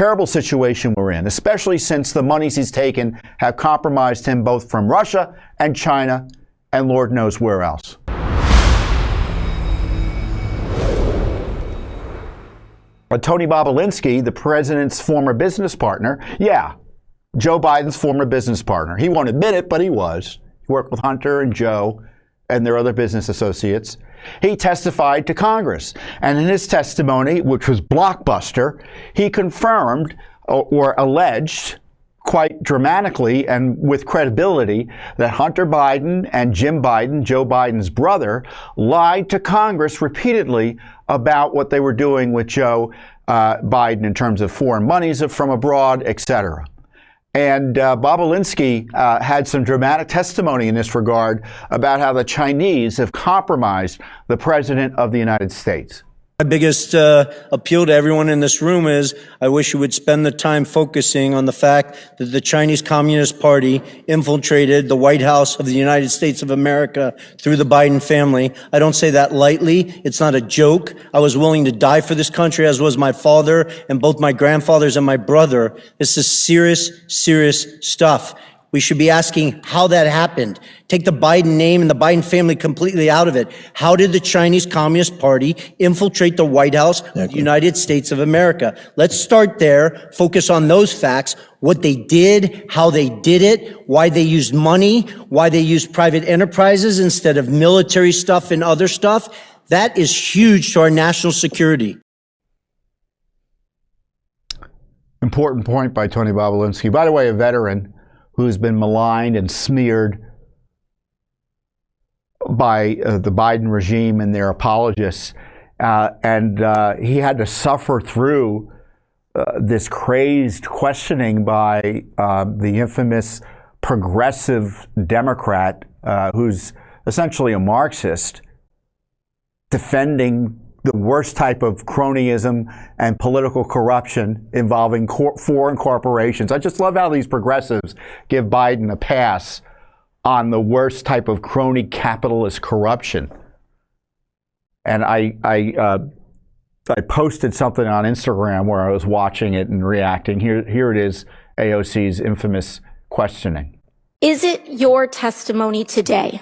terrible situation we're in, especially since the monies he's taken have compromised him both from Russia and China and Lord knows where else. But Tony Bobulinski, the president's former business partner, Joe Biden's former business partner. He won't admit it, but he was. He worked with Hunter and Joe and their other business associates. He testified to Congress. And in his testimony, which was blockbuster, he confirmed or alleged quite dramatically and with credibility that Hunter Biden and Jim Biden, Joe Biden's brother, lied to Congress repeatedly about what they were doing with Joe Biden in terms of foreign monies from abroad, etc. And Bobulinski had some dramatic testimony in this regard about how the Chinese have compromised the President of the United States. My biggest appeal to everyone in this room is I wish you would spend the time focusing on the fact that the Chinese Communist Party infiltrated the White House of the United States of America through the Biden family. I don't say that lightly. It's not a joke. I was willing to die for this country, as was my father and both my grandfathers and my brother. This is serious, serious stuff. We should be asking how that happened. Take the Biden name and the Biden family completely out of it. How did the Chinese Communist Party infiltrate the White House of the United States of America? Let's start there, focus on those facts, what they did, how they did it, why they used money, why they used private enterprises instead of military stuff and other stuff. That is huge to our national security. Important point by Tony Bobulinski. By the way, a veteran who's been maligned and smeared by the Biden regime and their apologists. And he had to suffer through this crazed questioning by the infamous progressive Democrat who's essentially a Marxist, defending the worst type of cronyism and political corruption involving foreign corporations. I just love how these progressives give Biden a pass on the worst type of crony capitalist corruption. And I posted something on Instagram where I was watching it and reacting. Here it is, AOC's infamous questioning. Is it your testimony today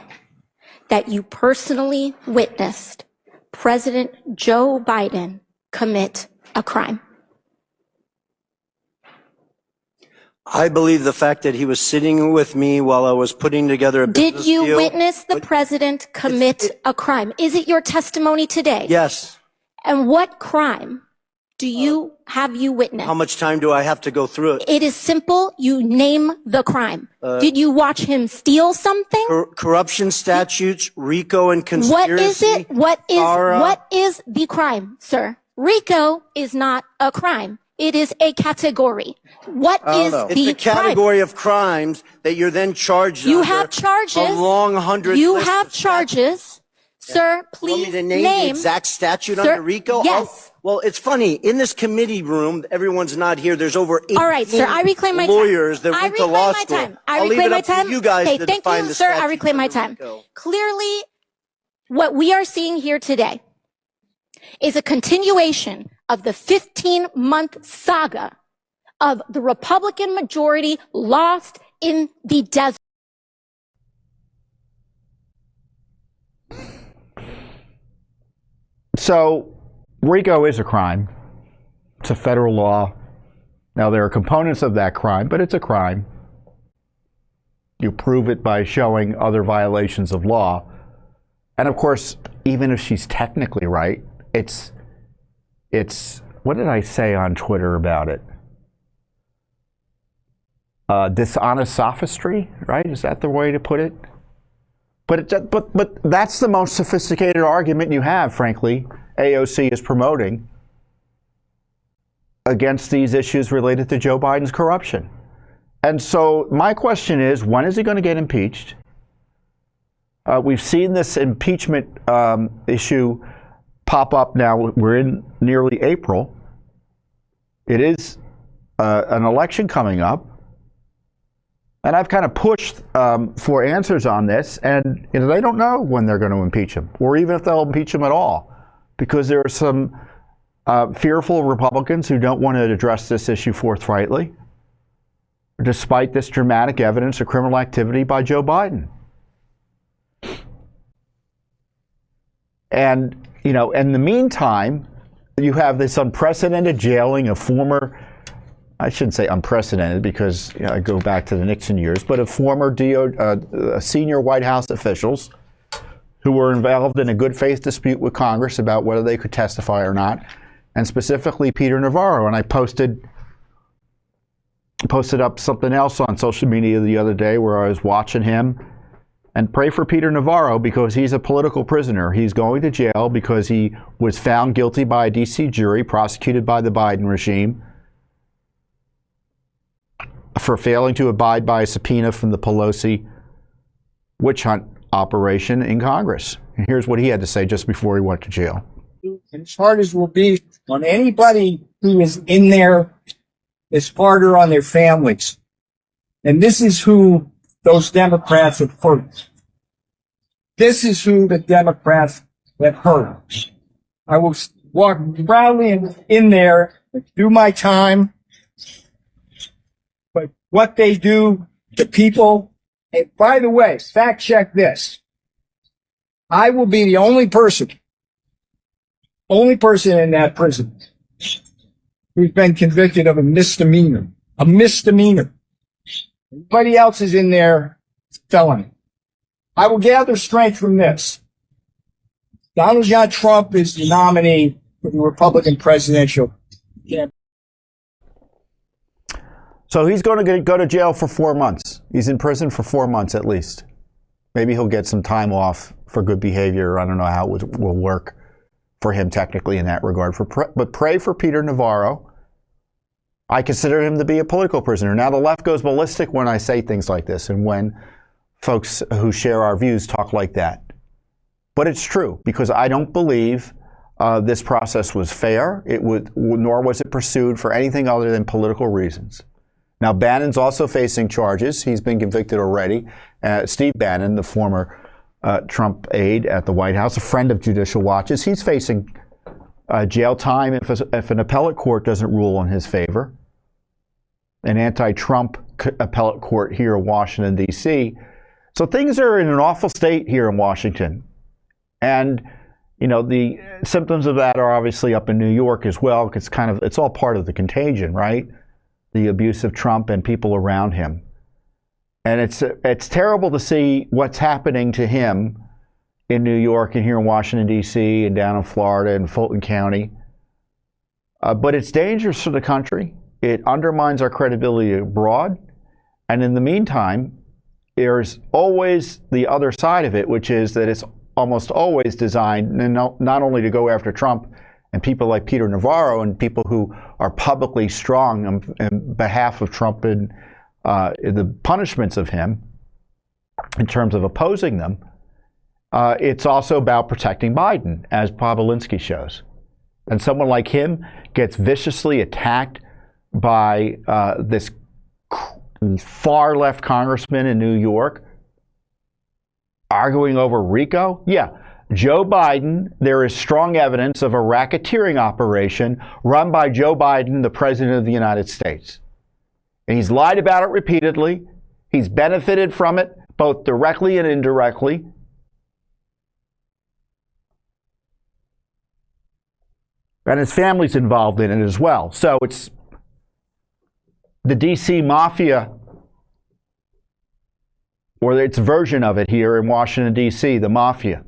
that you personally witnessed President Joe Biden commit a crime? I believe the fact that he was sitting with me while I was putting together a business deal. Did you witness the president commit a crime? Is it your testimony today? Yes. And what crime have you witnessed? How much time do I have to go through it? It is simple. You name the crime. Did you watch him steal something? Corruption statutes, RICO and conspiracy. What is it? What is the crime, sir? RICO is not a crime. It is a category. What is the crime? It's a category of crimes that you're then charged You under have charges. A long 100 You list have of charges. Sir, please want me to name the exact statute under RICO? Yes. Well, it's funny. In this committee room, everyone's not here. There's over 18 all right, sir, I reclaim my lawyers time. that went to law school. I reclaim my time. You guys hey, to thank define you, the sir. I statute reclaim my under time. RICO. Clearly, what we are seeing here today is a continuation of the 15-month saga of the Republican majority lost in the desert. So RICO is a crime. It's a federal law. Now, there are components of that crime, but it's a crime. You prove it by showing other violations of law. And of course, even if she's technically right, it's what did I say on Twitter about it? Dishonest sophistry, right? Is that the way to put it? But that's the most sophisticated argument you have, frankly, AOC is promoting against these issues related to Joe Biden's corruption. And so my question is, when is he going to get impeached? We've seen this impeachment issue pop up now. We're in nearly April. It is an election coming up. And I've kind of pushed for answers on this, and they don't know when they're going to impeach him, or even if they'll impeach him at all, because there are some fearful Republicans who don't want to address this issue forthrightly, despite this dramatic evidence of criminal activity by Joe Biden. And, you know, in the meantime, you have this unprecedented jailing of former, I shouldn't say unprecedented because I go back to the Nixon years, but of former senior White House officials who were involved in a good faith dispute with Congress about whether they could testify or not, and specifically Peter Navarro. And I posted up something else on social media the other day where I was watching him. And pray for Peter Navarro because he's a political prisoner. He's going to jail because he was found guilty by a D.C. jury, prosecuted by the Biden regime, for failing to abide by a subpoena from the Pelosi witch hunt operation in Congress. And here's what he had to say just before he went to jail. As hard as will be on anybody who is in there, it's harder on their families. And this is who those Democrats have hurt. This is who the Democrats have hurt. I will walk proudly in there, do my time, but what they do to people, and by the way, fact check this. I will be the only person in that prison who's been convicted of a misdemeanor. A misdemeanor. Everybody else is in there felony. I will gather strength from this. Donald John Trump is the nominee for the Republican presidential campaign. So he's going to go to jail for 4 months. He's in prison for 4 months at least. Maybe he'll get some time off for good behavior. I don't know how it will work for him technically in that regard. But pray for Peter Navarro. I consider him to be a political prisoner. Now, the left goes ballistic when I say things like this and when folks who share our views talk like that. But it's true, because I don't believe this process was fair, nor was it pursued for anything other than political reasons. Now, Bannon's also facing charges. He's been convicted already. Steve Bannon, the former Trump aide at the White House, a friend of Judicial Watch's, he's facing jail time if an appellate court doesn't rule in his favor. An anti-Trump appellate court here in Washington, D.C. So things are in an awful state here in Washington. And, you know, the symptoms of that are obviously up in New York as well. It's all part of the contagion, right? The abuse of Trump and people around him. And it's terrible to see what's happening to him in New York and here in Washington, D.C. and down in Florida and Fulton County. But it's dangerous for the country. It undermines our credibility abroad. And in the meantime, there's always the other side of it, which is that it's almost always designed not only to go after Trump and people like Peter Navarro and people who are publicly strong on behalf of Trump and the punishments of him in terms of opposing them. It's also about protecting Biden, as Bobulinski shows. And someone like him gets viciously attacked by this far left congressman in New York arguing over RICO. Yeah, Joe Biden, there is strong evidence of a racketeering operation run by Joe Biden, the President of the United States. And he's lied about it repeatedly. He's benefited from it, both directly and indirectly. And his family's involved in it as well. So it's the D.C. mafia, or its version of it here in Washington, D.C., the mafia.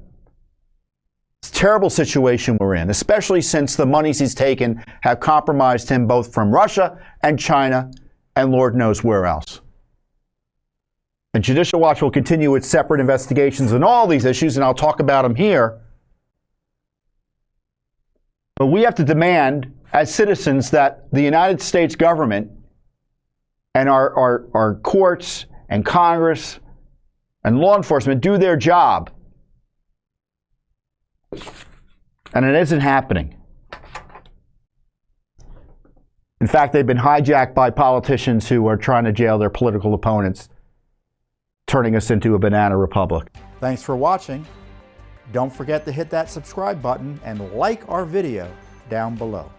It's a terrible situation we're in, especially since the monies he's taken have compromised him both from Russia and China and Lord knows where else. And Judicial Watch will continue its separate investigations on all these issues, and I'll talk about them here. But we have to demand, as citizens, that the United States government and our courts and Congress and law enforcement do their job. And it isn't happening. In fact, they've been hijacked by politicians who are trying to jail their political opponents, turning us into a banana republic. Thanks for watching. Don't forget to hit that subscribe button and like our video. down below.